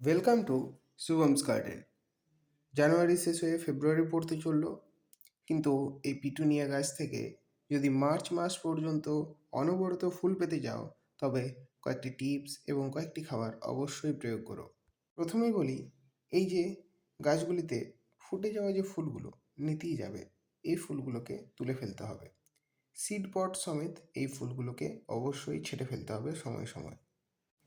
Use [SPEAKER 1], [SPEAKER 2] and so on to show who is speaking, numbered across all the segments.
[SPEAKER 1] Welcome to Shubham's garden. জানুয়ারি শেষ হয়ে ফেব্রুয়ারি পড়তে চললো, কিন্তু এই পিটুনিয়া গাছ থেকে যদি মার্চ মাস পর্যন্ত অনবরত ফুল পেতে যাও, তবে কয়েকটি টিপস এবং কয়েকটি খাবার অবশ্যই প্রয়োগ করো। প্রথমেই বলি, এই যে গাছগুলিতে ফুটে যাওয়া যে ফুলগুলো নিতেই যাবে, এই ফুলগুলোকে তুলে ফেলতে হবে। সিড পট সমেত এই ফুলগুলোকে অবশ্যই ছেটে ফেলতে হবে সময় সময়।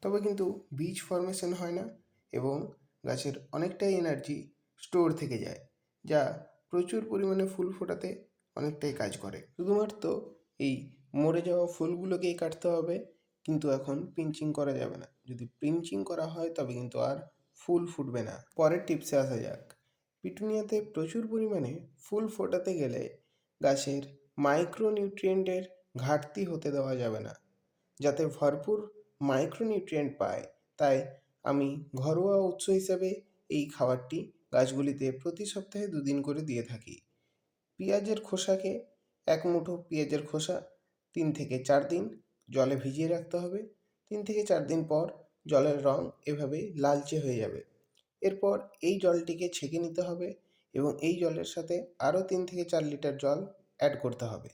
[SPEAKER 1] তবে কিন্তু বীজ ফর্মেশন হয় না এবং গাছের অনেকটাই এনার্জি স্টোর থেকে যায়, যা প্রচুর পরিমাণে ফুল ফোটাতে অনেকটাই কাজ করে। শুধুমাত্র এই মরে যাওয়া ফুলগুলোকেই কাটতে হবে, কিন্তু এখন পিঞ্চিং করা যাবে না। যদি পিঞ্চিং করা হয় তবে কিন্তু আর ফুল ফুটবে না। পরের টিপসে আসা যাক। পিটুনিয়াতে প্রচুর পরিমাণে ফুল ফোটাতে গেলে গাছের মাইক্রোনিউট্রিয়েন্টের ঘাটতি হতে দেওয়া যাবে না। যাতে ভরপুর মাইক্রোনিউট্রিয়েন্ট পায়, তাই আমি ঘরোয়া উৎস হিসেবে এই খাবারটি গাছগুলিতে প্রতি সপ্তাহে 2 দিন করে দিয়ে থাকি। পেঁয়াজের খোসাকে 1 মুঠো পেঁয়াজের খোসা 3 থেকে 4 দিন জলে ভিজিয়ে রাখতে হবে। 3 থেকে 4 দিন পর জলের রং এভাবে লালচে হয়ে যাবে। এরপর এই জলটিকে ছেঁকে নিতে হবে এবং এই জলের সাথে আরও 3 থেকে 4 লিটার জল অ্যাড করতে হবে।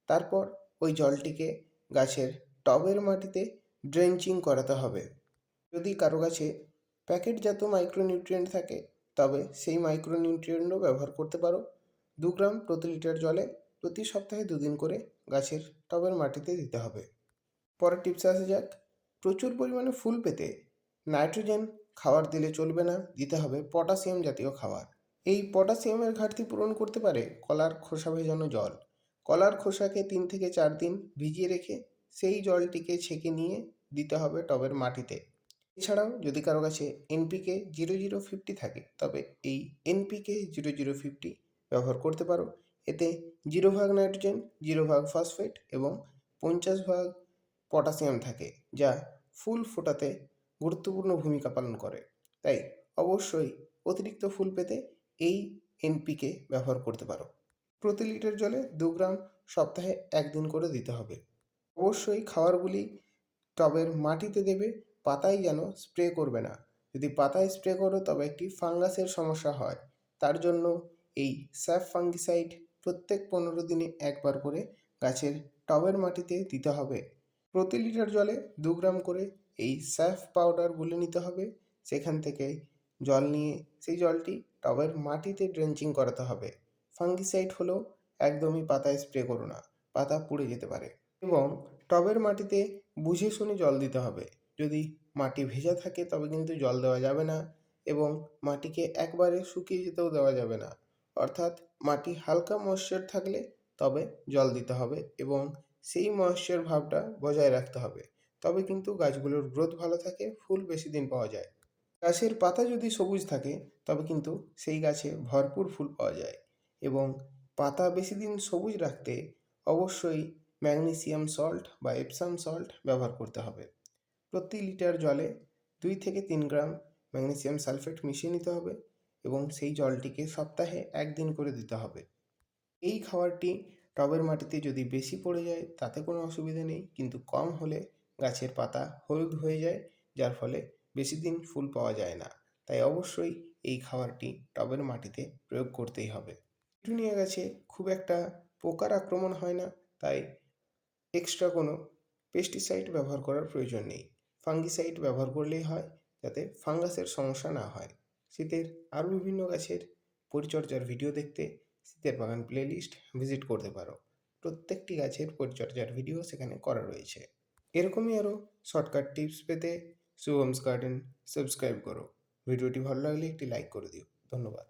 [SPEAKER 1] তারপর ওই জলটিকে গাছের টবের মাটিতে ড্রেঞ্চিং করাতে হবে। যদি কারো কাছে প্যাকেটজাত মাইক্রোনিউট্রিয়েন্ট থাকে, তবে সেই মাইক্রোনিউট্রিয়েন্টও ব্যবহার করতে পারো। 2 গ্রাম প্রতি লিটার জলে প্রতি সপ্তাহে 2 দিন করে গাছের টবের মাটিতে দিতে হবে। পরের টিপসে আসা যাক। প্রচুর পরিমাণে ফুল পেতে নাইট্রোজেন খাবার দিলে চলবে না, দিতে হবে পটাশিয়াম জাতীয় খাবার। এই পটাশিয়ামের ঘাটতি পূরণ করতে পারে কলার খোসা ভেজানো জল। কলার খোসাকে 3 থেকে 4 দিন ভিজিয়ে রেখে সেই জলটিকে ছেঁকে নিয়ে দিতে হবে টবের মাটিতে। এছাড়াও যদি কারো কাছে এনপিকে 0050 থাকে, তবে এই এনপিকে 0050 ব্যবহার করতে পারো। এতে 0 ভাগ নাইট্রোজেন, 0 ভাগ ফসফেট এবং 50 ভাগ পটাশিয়াম থাকে, যা ফুল ফোটাতে গুরুত্বপূর্ণ ভূমিকা পালন করে। তাই অবশ্যই অতিরিক্ত ফুল পেতে এই এনপিকে ব্যবহার করতে পারো। প্রতি লিটার জলে 2 গ্রাম সপ্তাহে 1 দিন করে দিতে হবে। অবশ্যই খাবারগুলি টবের মাটিতে দেবে, পাতায় যেন স্প্রে করবে না। যদি পাতায় স্প্রে করো তবে একটি ফাঙ্গাসের সমস্যা হয়। তার জন্য এই স্যাপ ফাঙ্গিসাইড প্রত্যেক 15 দিনে একবার করে গাছের টবের মাটিতে দিতে হবে। প্রতি লিটার জলে 2 গ্রাম করে এই স্যাফ পাউডার গুলে নিতে হবে। সেখান থেকে জল নিয়ে সেই জলটি টবের মাটিতে ড্রেঞ্চিং করাতে হবে। ফাঙ্গিসাইড হলেও একদমই পাতায় স্প্রে করো না, পাতা পুড়ে যেতে পারে। এবং টবের মাটিতে বুঝে শুনে জল দিতে হবে। যদি মাটি ভেজা থাকে তবে কিন্তু জল দেওয়া যাবে না এবং মাটিকে একবারে শুকিয়ে যেতেও দেওয়া যাবে না। অর্থাৎ মাটি হালকা ময়েশ্চার থাকলে তবে জল দিতে হবে এবং সেই ময়েশ্চার ভাবটা বজায় রাখতে হবে। তবে কিন্তু গাছগুলোর গ্রোথ ভালো থাকে, ফুল বেশি দিন পাওয়া যায়। গাছের পাতা যদি সবুজ থাকে তবে কিন্তু সেই গাছে ভরপুর ফুল পাওয়া যায়। এবং পাতা বেশি দিন সবুজ রাখতে অবশ্যই ম্যাগনেসিয়াম সল্ট বা এপসাম সল্ট ব্যবহার করতে হবে। প্রতি লিটার জলে 2 থেকে 3 গ্রাম ম্যাগনেসিয়াম সালফেট মিশিয়ে নিতে হবে এবং সেই জলটিকে সপ্তাহে 1 দিন করে দিতে হবে। এই খাবারটি টবের মাটিতে যদি বেশি পড়ে যায় তাতে কোনো অসুবিধা নেই, কিন্তু কম হলে গাছের পাতা হলুদ হয়ে যায়, যার ফলে বেশি দিন ফুল পাওয়া যায় না। তাই অবশ্যই এই খাবারটি টবের মাটিতে প্রয়োগ করতেই হবে। পিটুনিয়া গাছে খুব একটা পোকার আক্রমণ হয় না, তাই এক্সট্রা কোনো পেস্টিসাইড ব্যবহার করার প্রয়োজন নেই। ফাঙ্গিসাইড ব্যবহার করলেই হয়, যাতে ফাঙ্গাসের সমস্যা না হয়। শীতের আরও বিভিন্ন গাছের পরিচর্যার ভিডিও দেখতে শীতের বাগান প্লেলিস্ট ভিজিট করতে পারো। প্রত্যেকটি গাছের পরিচর্যার ভিডিও সেখানে করা রয়েছে। এরকমই আরও শর্টকাট টিপস পেতে শুভমস গার্ডেন সাবস্ক্রাইব করো। ভিডিওটি ভালো লাগলে একটি লাইক করে দিও। ধন্যবাদ।